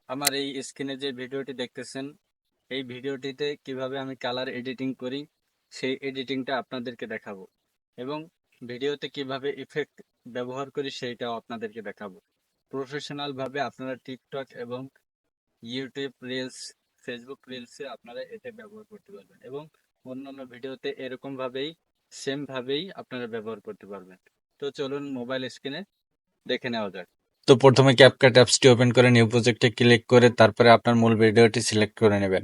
আমার এই স্ক্রিনে যে ভিডিওটি দেখতেছেন, এই ভিডিওটিতে কিভাবে আমি কালার এডিটিং করি সেই এডিটিংটা আপনাদেরকে দেখাবো এবং ভিডিওতে কিভাবে ইফেক্ট ব্যবহার করি সেইটাও আপনাদেরকে দেখাবো। প্রফেশনাল ভাবে আপনারা টিকটক এবং ইউটিউব রিলস, ফেসবুক রিলসে আপনারা এটা ব্যবহার করতে পারবেন এবং অন্যান্য ভিডিওতে এরকম ভাবেই সেম ভাবেই আপনারা ব্যবহার করতে পারবেন। তো চলুন মোবাইল স্ক্রিনে দেখে নেওয়া যাক। তো প্রথমে ক্যাপকাট অ্যাপসটি ওপেন করে নিউ প্রজেক্টে ক্লিক করে তারপরে আপনার মূল ভিডিওটি সিলেক্ট করে নেবেন।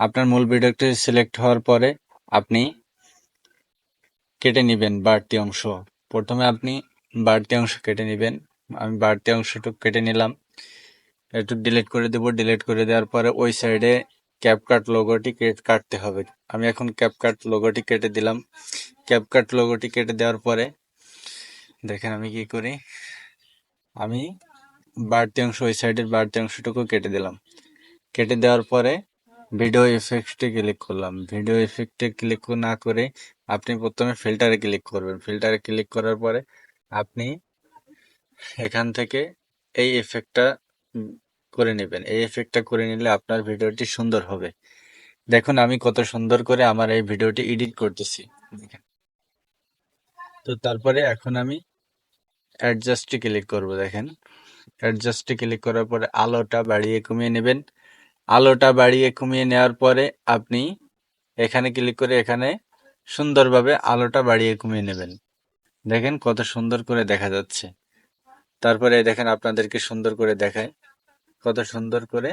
আপনার মূল ভিডিওটি সিলেক্ট হওয়ার পরে আপনি কেটে নেবেন বাড়তি অংশ। প্রথমে আপনি বাড়তি অংশ কেটে নেবেন। আমি বাড়তি অংশটুকু কেটে নিলাম, একটু ডিলিট করে দেব। ডিলিট করে দেওয়ার পরে ওই সাইডে ক্যাপকাট লোগোটি কাটতে হবে। আমি এখন ক্যাপকাট লোগোটি কেটে দিলাম। ক্যাপকাট লোগোটি কেটে দেওয়ার পরে দেখেন আমি কি করি, আমি বাড়তি অংশ ওই সাইডের বাড়তি অংশটুকু কেটে দিলাম। কেটে দেওয়ার পরে ভিডিও ইফেক্টে ক্লিক করলাম। ভিডিও ইফেক্টে ক্লিক না করে আপনি প্রথমে ফিল্টারে ক্লিক করবেন। ফিল্টারে ক্লিক করার পরে আপনি এখান থেকে এই ইফেক্টটা করে নেবেন। এই ইফেক্টটা করে নিলে আপনার ভিডিওটি সুন্দর হবে। দেখুন আমি কত সুন্দর করে আমার এই ভিডিওটি এডিট করতেছি। দেখেন। তো তারপরে এখন আমি অ্যাডজাস্টে ক্লিক করব। দেখেন, অ্যাডজাস্টে ক্লিক করার পরে আলোটা বাড়িয়ে কমিয়ে নেবেন। আলোটা বাড়িয়ে কমিয়ে নেওয়ার পরে আপনি এখানে ক্লিক করে এখানে সুন্দরভাবে আলোটা বাড়িয়ে কমিয়ে নেবেন। দেখেন কত সুন্দর করে দেখা যাচ্ছে। তারপরে দেখেন আপনাদেরকে সুন্দর করে দেখায় কত সুন্দর করে।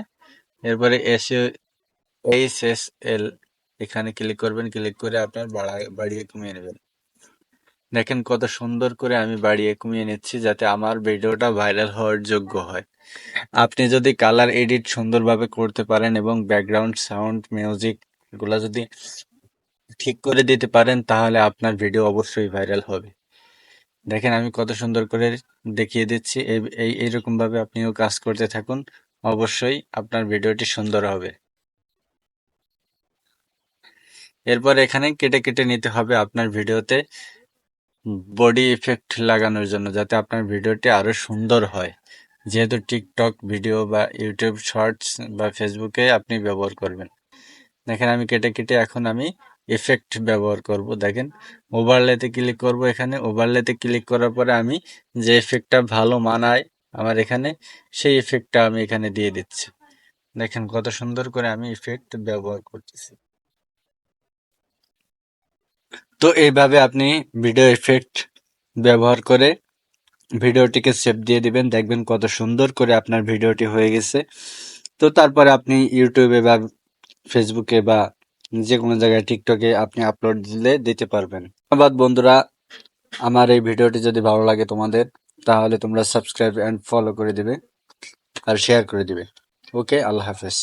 এরপরে এসে HSL এখানে ক্লিক করবেন। ক্লিক করে আপনার বাড়িয়ে কমিয়ে নেবেন। দেখেন কত সুন্দর করে আমি বাড়িয়ে কমিয়ে নিচ্ছি যাতে আমার ভিডিওটা ভাইরাল হওয়ার যোগ্য হয়। আপনি যদি কালার এডিট সুন্দরভাবে করতে পারেন এবং ব্যাকগ্রাউন্ড সাউন্ড মিউজিক এগুলা যদি ঠিক করে দিতে পারেন তাহলে আপনার ভিডিও অবশ্যই ভাইরাল হবে। দেখেন আমি কত সুন্দর করে দেখিয়ে দিচ্ছি। এইরকম ভাবে আপনিও কাজ করতে থাকুন, অবশ্যই আপনার ভিডিওটি সুন্দর হবে। এরপর এখানে কেটে কেটে নিতে হবে আপনার ভিডিওতে বডি ইফেক্ট লাগানোর জন্য, যাতে আপনার ভিডিওটি আরো সুন্দর হয়। যেহেতু টিকটক ভিডিও বা ইউটিউব শর্টস বা ফেসবুকে আপনি ব্যবহার করবেন। দেখেন আমি কেটে কেটে এখন আমি ইফেক্ট ব্যবহার করব। দেখেন ওভারলেতে ক্লিক করব। এখানে ওভারলেতে ক্লিক করার পরে আমি যে ইফেক্টটা ভালো মানায় আমার এখানে, সেই ইফেক্টটা আমি এখানে দিয়ে দিচ্ছি। দেখেন কত সুন্দর করে আমি ইফেক্ট ব্যবহার করতেছি। তো এইভাবে আপনি ভিডিও ইফেক্ট ব্যবহার করে ভিডিওটিকে সেভ দিয়ে দিবেন। দেখবেন কত সুন্দর করে আপনার ভিডিওটি হয়ে গেছে। তো তারপরে আপনি ইউটিউবে বা ফেসবুকে বা যে কোনো জায়গায় টিকটকে আপনি আপলোড দিতে পারবেন। ধন্যবাদ বন্ধুরা, আমার এই ভিডিওটি যদি ভালো লাগে তোমাদের তাহলে তোমরা সাবস্ক্রাইব এন্ড ফলো করে দিবে আর শেয়ার করে দিবে। ওকে, আল্লাহ হাফেজ।